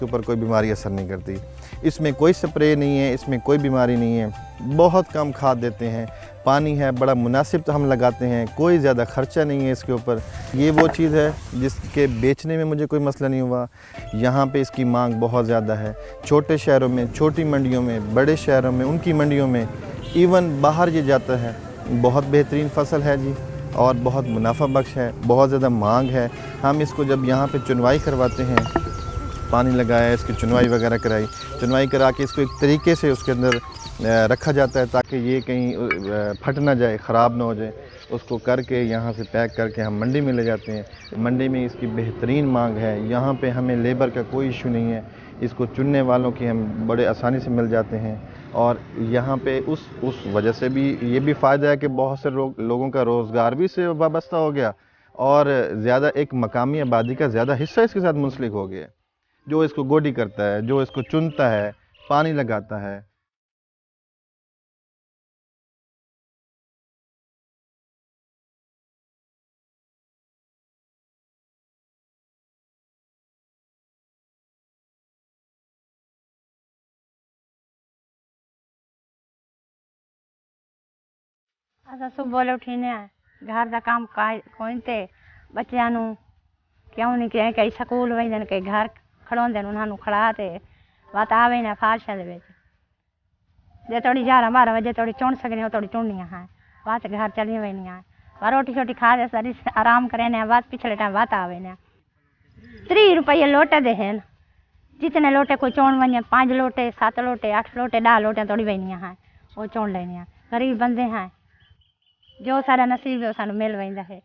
के ऊपर कोई बीमारी असर नहीं करती। इसमें कोई स्प्रे नहीं है, इसमें कोई बीमारी नहीं है, बहुत कम खाद देते हैं, पानी है बड़ा मुनासिब तो हम लगाते हैं, कोई ज़्यादा ख़र्चा नहीं है इसके ऊपर। ये वो चीज़ है जिसके बेचने में मुझे कोई मसला नहीं हुआ। यहाँ पे इसकी मांग बहुत ज़्यादा है, छोटे शहरों में, छोटी मंडियों में, बड़े शहरों में, उनकी मंडियों में, इवन बाहर ये जाता है। बहुत बेहतरीन फसल है जी और बहुत मुनाफा बख्श है, बहुत ज़्यादा मांग है। हम इसको जब यहाँ पे चुनवाई करवाते हैं, पानी लगाया, इसकी चुनवाई वगैरह कराई, चुनवाई करा के इसको एक तरीके से उसके अंदर रखा जाता है ताकि ये कहीं फट ना जाए, ख़राब ना हो जाए। उसको करके यहाँ से पैक करके हम मंडी में ले जाते हैं। मंडी में इसकी बेहतरीन मांग है, यहाँ पे हमें लेबर का कोई इशू नहीं है, इसको चुनने वालों की हम बड़े आसानी से मिल जाते हैं। और यहाँ पे उस वजह से भी ये भी फ़ायदा है कि बहुत से लोगों का रोज़गार भी इससे वाबस्ता हो गया और ज़्यादा एक मकामी आबादी का ज़्यादा हिस्सा इसके साथ मुंसलिक हो गया, जो इसको गोडी करता है, जो इसको चुनता है, पानी लगाता है। असां सुबह उठीने घर का काम कोई ते बच्चों नूं क्यों नहीं कहीं कई स्कूल वेंदे कई घर खड़ोंदे उन्होंने खड़ा ते वत आ वेंदे फारशा दे विच जे थोड़ी 11-12 बजे थोड़ी चुन सकने थोड़ी चुननियां हैं वत घर चली वेंदियां हैं रोटी शोटी खा दे सारी आराम करें वत पिछले टाइम वत आ वेंदे 30 रुपये लोटे दे हैं जितने लोटे कोई चुन वने 5 लोटे 7 लोटे 8 लोटे 10 लोटे थोड़ी वेंदियां हैं वो चुन लेनियां। गरीब बंदे हैं जो सारा नसीब है सानू मिल वेंदा है।